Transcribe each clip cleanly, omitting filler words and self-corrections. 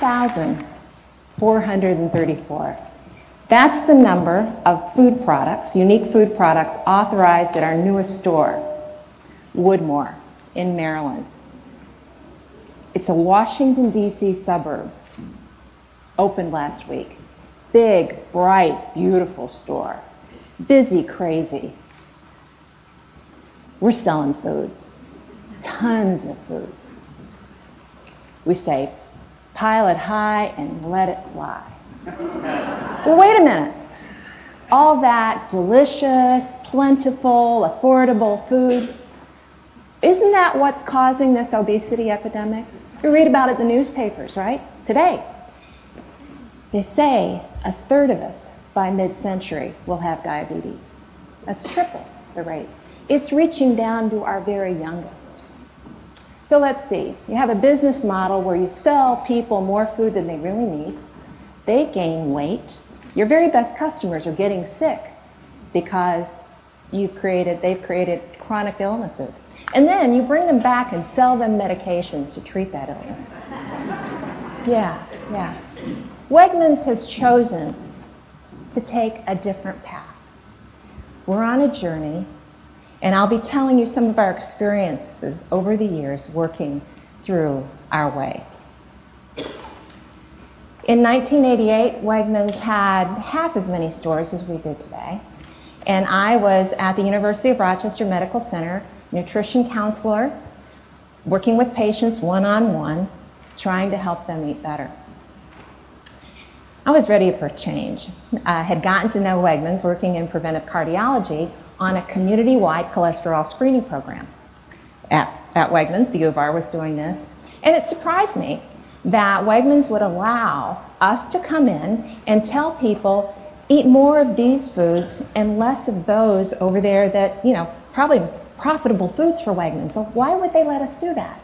2,434. That's the number of food products, unique food products, authorized at our newest store, Woodmore in Maryland. It's a Washington, D.C. suburb, opened last week. Big, bright, beautiful store. Busy, crazy. We're selling food, tons of food. We say, pile it high and let it fly. Well, wait a minute. All that delicious, plentiful, affordable food, isn't that what's causing this obesity epidemic? You read about it in the newspapers, right? Today. They say a third of us by mid-century will have diabetes. That's triple the rates. It's reaching down to our very youngest. So let's see. You have a business model where you sell people more food than they really need. They gain weight. Your very best customers are getting sick because they've created chronic illnesses. And then you bring them back and sell them medications to treat that illness. Yeah. Wegmans has chosen to take a different path. We're on a journey, and I'll be telling you some of our experiences over the years working through our way. In 1988, Wegmans had half as many stores as we do today, and I was at the University of Rochester Medical Center, nutrition counselor, working with patients one-on-one, trying to help them eat better. I was ready for a change. I had gotten to know Wegmans working in preventive cardiology on a community-wide cholesterol screening program. At Wegmans, the U of R was doing this, and it surprised me that Wegmans would allow us to come in and tell people, eat more of these foods and less of those over there that, probably profitable foods for Wegmans. So why would they let us do that?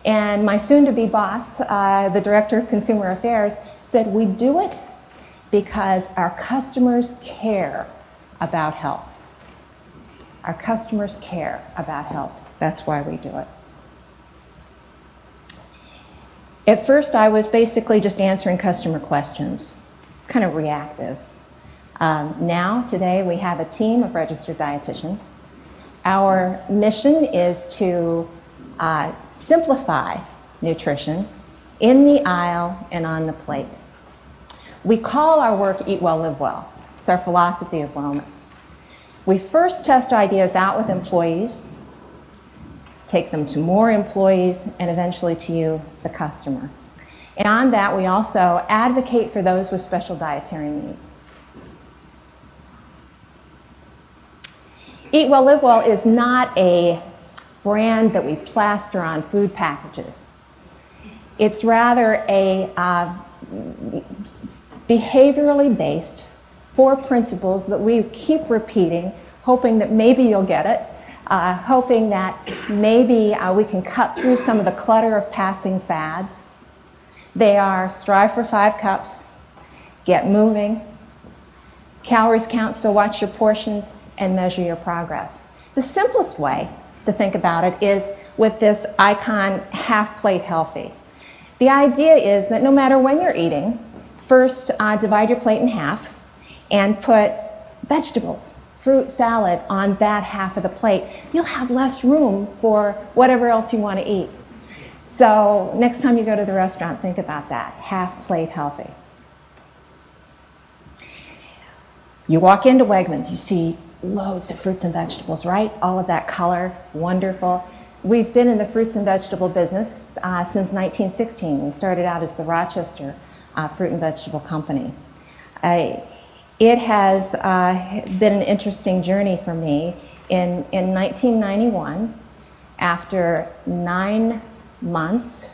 And my soon-to-be boss, the Director of Consumer Affairs, said, we do it because our customers care about health. Our customers care about health. That's why we do it. At first, I was basically just answering customer questions, kind of reactive. Now, today, we have a team of registered dietitians. Our mission is to simplify nutrition in the aisle and on the plate. We call our work Eat Well, Live Well. It's our philosophy of wellness. We first test ideas out with employees, take them to more employees, and eventually to you, the customer. And on that, we also advocate for those with special dietary needs. Eat Well, Live Well is not a brand that we plaster on food packages. It's rather a behaviorally based 4 principles that we keep repeating, hoping that maybe you'll get it, hoping that maybe we can cut through some of the clutter of passing fads. They are strive for 5 cups, get moving, calories count, so watch your portions, and measure your progress. The simplest way to think about it is with this icon, half plate healthy. The idea is that no matter when you're eating, first divide your plate in half and put vegetables, fruit, salad on that half of the plate. You'll have less room for whatever else you want to eat. So next time you go to the restaurant, think about that, half plate healthy. You walk into Wegmans, you see loads of fruits and vegetables, right? All of that color, wonderful. We've been in the fruits and vegetable business since 1916. We started out as the Rochester Fruit and Vegetable Company. It has been an interesting journey for me. In 1991, after 9 months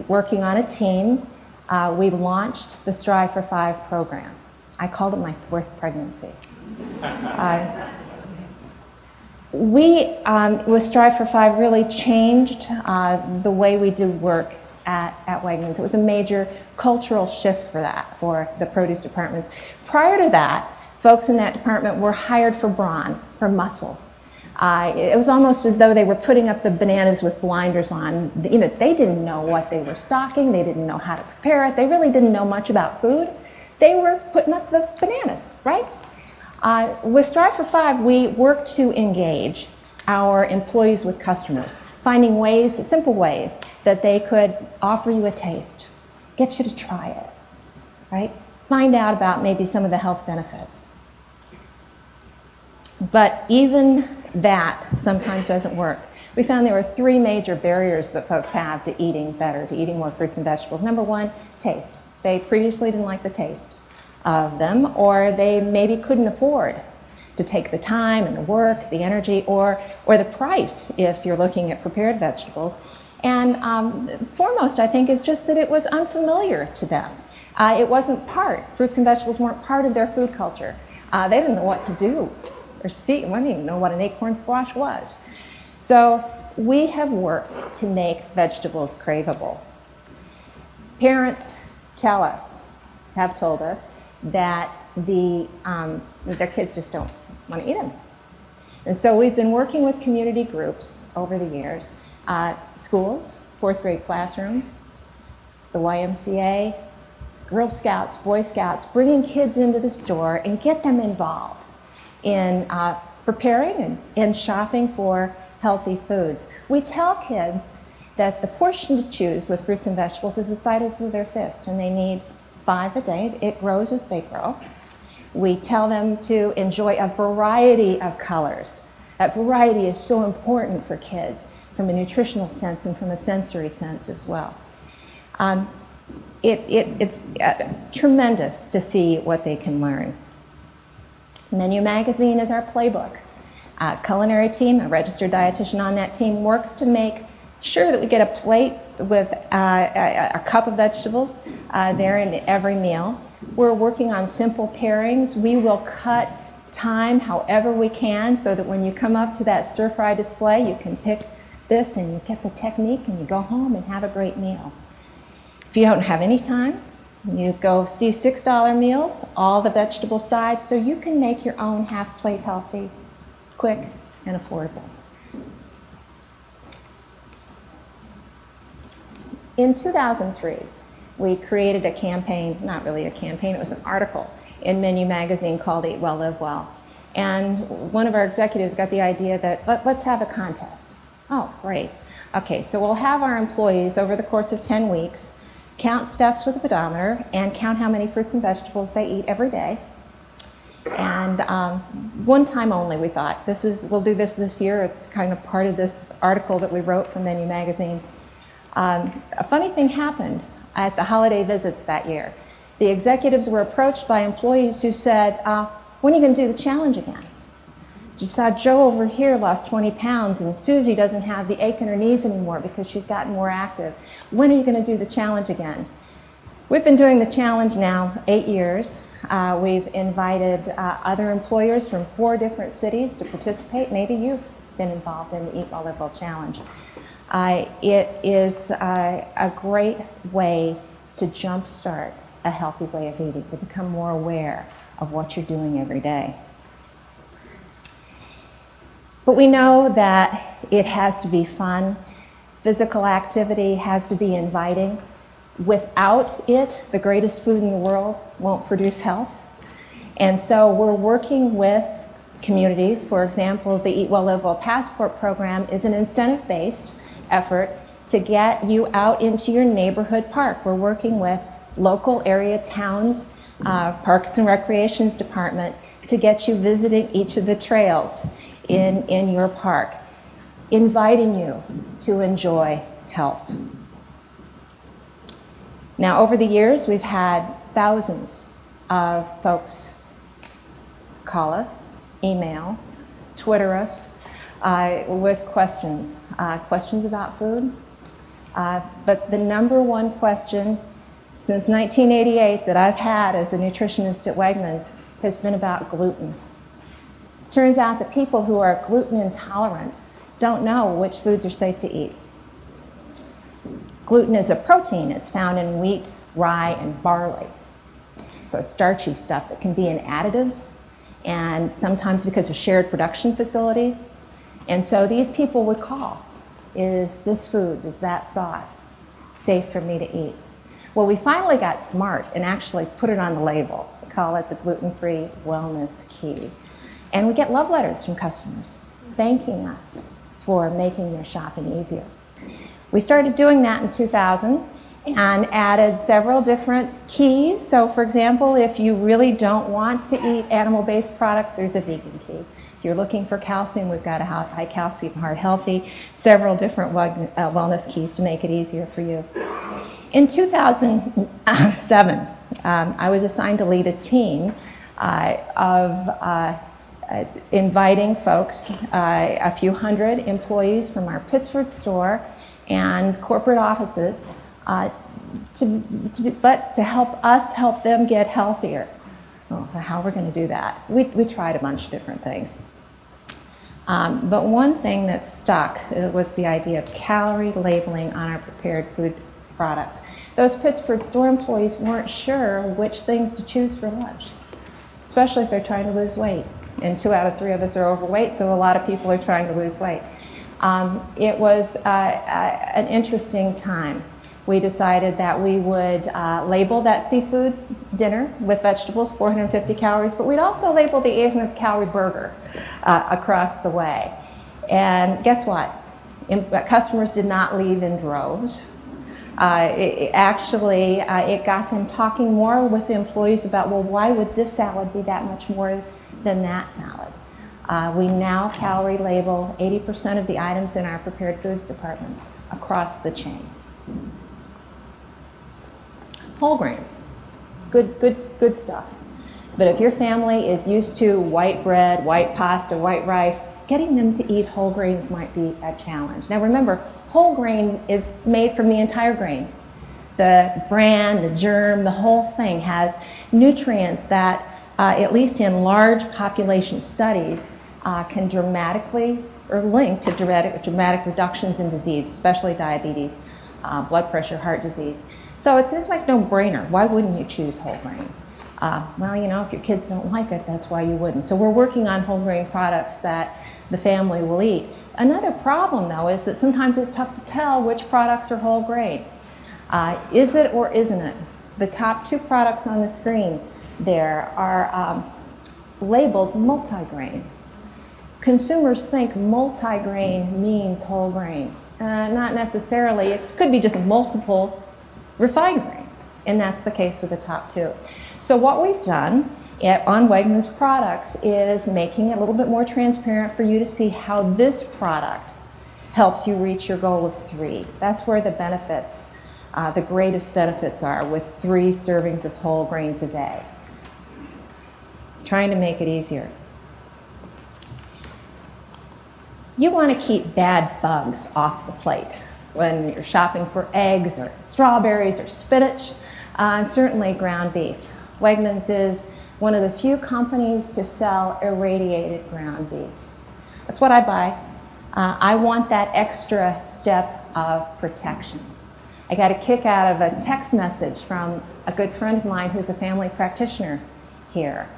working on a team, we launched the Strive for 5 program. I called it my 4th pregnancy. With Strive for 5 really changed the way we do work at Wegmans. It was a major cultural shift for the produce departments. Prior to that, folks in that department were hired for brawn, for muscle. It was almost as though they were putting up the bananas with blinders on. You know, they didn't know what they were stocking. They didn't know how to prepare it. They really didn't know much about food. They were putting up the bananas, right? With Strive for 5, we work to engage our employees with customers, finding ways, simple ways, that they could offer you a taste, get you to try it, right? Find out about maybe some of the health benefits. But even that sometimes doesn't work. We found there were 3 major barriers that folks have to eating better, to eating more fruits and vegetables. Number 1, taste. They previously didn't like the taste of them, or they maybe couldn't afford to take the time and the work, the energy, or the price if you're looking at prepared vegetables. And foremost, I think, is just that it was unfamiliar to them. It wasn't fruits and vegetables weren't part of their food culture. They didn't know what to do or see, they didn't even know what an acorn squash was. So we have worked to make vegetables craveable. Parents have told us that their kids just don't want to eat them. And so we've been working with community groups over the years, schools, 4th grade classrooms, the YMCA, Girl Scouts, Boy Scouts, bringing kids into the store and get them involved in preparing and shopping for healthy foods. We tell kids that the portion to choose with fruits and vegetables is the size of their fist, and they need 5 a day. It grows as they grow. We tell them to enjoy a variety of colors. That variety is so important for kids from a nutritional sense and from a sensory sense as well. It's tremendous to see what they can learn. Menu Magazine is our playbook. Culinary team, a registered dietitian on that team, works to make sure that we get a plate with a cup of vegetables there in every meal. We're working on simple pairings. We will cut time however we can so that when you come up to that stir-fry display, you can pick this and you get the technique and you go home and have a great meal. If you don't have any time, you go see $6 meals, all the vegetable sides, so you can make your own half-plate healthy, quick, and affordable. In 2003, we created a campaign, not really a campaign, it was an article in Menu Magazine called Eat Well, Live Well. And one of our executives got the idea that let's have a contest. Oh, great. Okay, so we'll have our employees over the course of 10 weeks count steps with a pedometer and count how many fruits and vegetables they eat every day. And one time only, we thought, we'll do this year. It's kind of part of this article that we wrote for Menu Magazine. A funny thing happened at the holiday visits that year. The executives were approached by employees who said, when are you going to do the challenge again? You saw Joe over here lost 20 pounds and Susie doesn't have the ache in her knees anymore because she's gotten more active. When are you going to do the challenge again? We've been doing the challenge now 8 years. We've invited other employers from 4 different cities to participate. Maybe you've been involved in the Eat Well, Live Well challenge. It is a great way to jumpstart a healthy way of eating, to become more aware of what you're doing every day. But we know that it has to be fun. Physical activity has to be inviting. Without it, the greatest food in the world won't produce health. And so we're working with communities. For example, the Eat Well, Live Well Passport program is an incentive-based effort to get you out into your neighborhood park. We're working with local area towns, Parks and Recreations Department, to get you visiting each of the trails in your park, inviting you to enjoy health. Now, over the years, we've had thousands of folks call us, email, Twitter us with questions, questions about food. But the #1 question since 1988 that I've had as a nutritionist at Wegmans has been about gluten. Turns out that people who are gluten intolerant don't know which foods are safe to eat. Gluten is a protein. It's found in wheat, rye, and barley. So it's starchy stuff that can be in additives, and sometimes because of shared production facilities, And so these people would call, is this food, is that sauce safe for me to eat? Well, we finally got smart and actually put it on the label. We call it the gluten-free wellness key. And we get love letters from customers thanking us for making their shopping easier. We started doing that in 2000 and added several different keys. So for example, if you really don't want to eat animal-based products, there's a vegan key. If you're looking for calcium, we've got a high calcium, heart healthy, several different wellness keys to make it easier for you. In 2007, I was assigned to lead a team of inviting folks, a few hundred employees from our Pittsford store and corporate offices to help us help them get healthier. Oh, how we're going to do that? We tried a bunch of different things. But one thing that stuck was the idea of calorie labeling on our prepared food products. Those Pittsford store employees weren't sure which things to choose for lunch, especially if they're trying to lose weight. And 2 out of 3 of us are overweight, so a lot of people are trying to lose weight. It was an interesting time. We decided that we would label that seafood dinner with vegetables, 450 calories, but we'd also label the 800-calorie burger across the way. And guess what? Customers did not leave in droves. It got them talking more with the employees about, well, why would this salad be that much more than that salad? We now calorie label 80% of the items in our prepared foods departments across the chain. Whole grains, good stuff. But if your family is used to white bread, white pasta, white rice, getting them to eat whole grains might be a challenge. Now remember, whole grain is made from the entire grain. The bran, the germ, the whole thing has nutrients that, at least in large population studies, can dramatically, or link to dramatic reductions in disease, especially diabetes, blood pressure, heart disease. So it's like no-brainer. Why wouldn't you choose whole grain? Well, you know, if your kids don't like it, that's why you wouldn't. So we're working on whole grain products that the family will eat. Another problem, though, is that sometimes it's tough to tell which products are whole grain. Is it or isn't it? The top 2 products on the screen there are labeled multigrain. Consumers think multigrain means whole grain. Not necessarily. It could be just multiple refined grains, and that's the case with the top 2. So what we've done on Wegmans products is making it a little bit more transparent for you to see how this product helps you reach your goal of 3. That's where the benefits, the greatest benefits are, with 3 servings of whole grains a day. Trying to make it easier. You want to keep bad bugs off the plate when you're shopping for eggs or strawberries or spinach, and certainly ground beef. Wegmans is one of the few companies to sell irradiated ground beef. That's what I buy. I want that extra step of protection. I got a kick out of a text message from a good friend of mine who's a family practitioner here.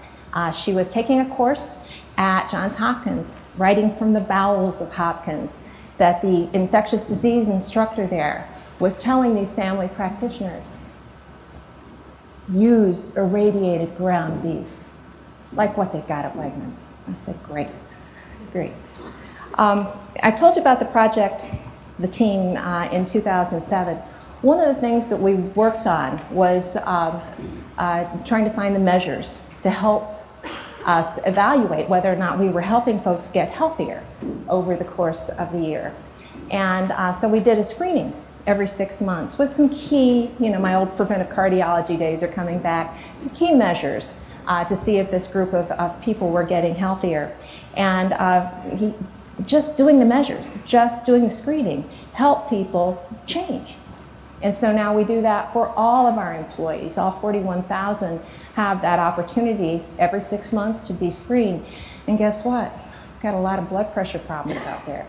She was taking a course at Johns Hopkins, writing from the bowels of Hopkins, that the infectious disease instructor there was telling these family practitioners, use irradiated ground beef, like what they got at Wegmans. I said, great, great. I told you about the project, the team, in 2007. One of the things that we worked on was trying to find the measures to help us evaluate whether or not we were helping folks get healthier over the course of the year. And so we did a screening every 6 months with some key, you know, my old preventive cardiology days are coming back, some key measures to see if this group of people were getting healthier. And just doing the measures, just doing the screening, helped people change. And so now we do that for all of our employees. All 41,000 have that opportunity every 6 months to be screened. And guess what? We've got a lot of blood pressure problems out there.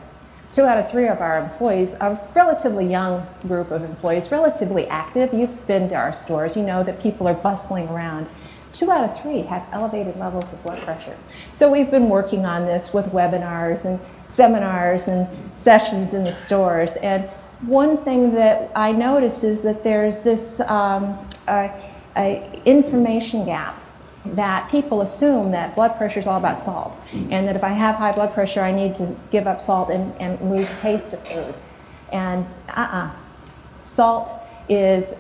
2 out of 3 of our employees, a relatively young group of employees, relatively active. You've been to our stores. You know that people are bustling around 2 out of 3 have elevated levels of blood pressure. So we've been working on this with webinars and seminars and sessions in the stores. And one thing that I notice is that there's this information gap, that people assume that blood pressure is all about salt, and that if I have high blood pressure, I need to give up salt and lose taste of food. And salt is,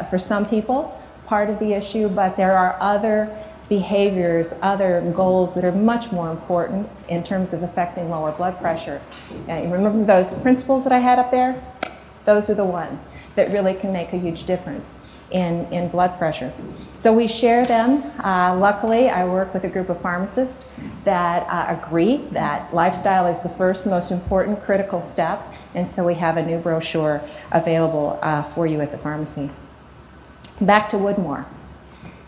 for some people, part of the issue, but there are other behaviors, other goals that are much more important in terms of affecting lower blood pressure. You remember those principles that I had up there? Those are the ones that really can make a huge difference in blood pressure. So we share them. Luckily, I work with a group of pharmacists that agree that lifestyle is the first most important critical step, and so we have a new brochure available for you at the pharmacy. Back to Woodmore.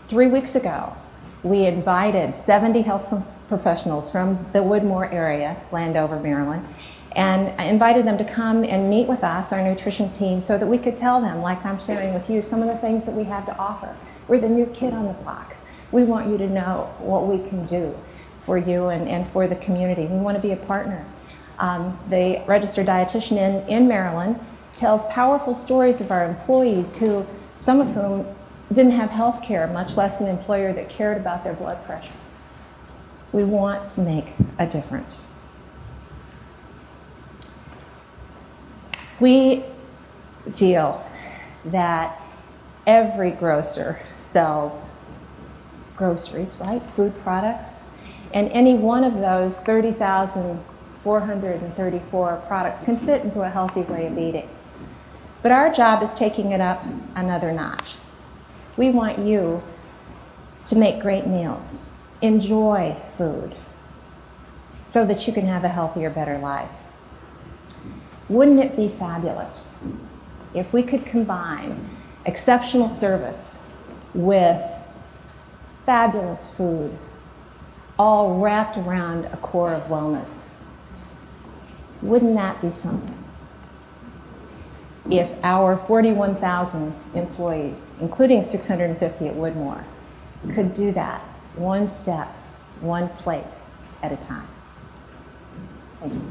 3 weeks ago, we invited 70 health professionals from the Woodmore area, Landover, Maryland, and I invited them to come and meet with us, our nutrition team, so that we could tell them, like I'm sharing with you, some of the things that we have to offer. We're the new kid on the block. We want you to know what we can do for you and for the community. We want to be a partner. The registered dietitian in Maryland tells powerful stories of our employees who, some of whom didn't have health care, much less an employer that cared about their blood pressure. We want to make a difference. We feel that every grocer sells groceries, right? Food products. And any one of those 30,434 products can fit into a healthy way of eating. But our job is taking it up another notch. We want you to make great meals, enjoy food, so that you can have a healthier, better life. Wouldn't it be fabulous if we could combine exceptional service with fabulous food, all wrapped around a core of wellness? Wouldn't that be something? If our 41,000 employees, including 650 at Woodmore, could do that one step, one plate at a time. Thank you.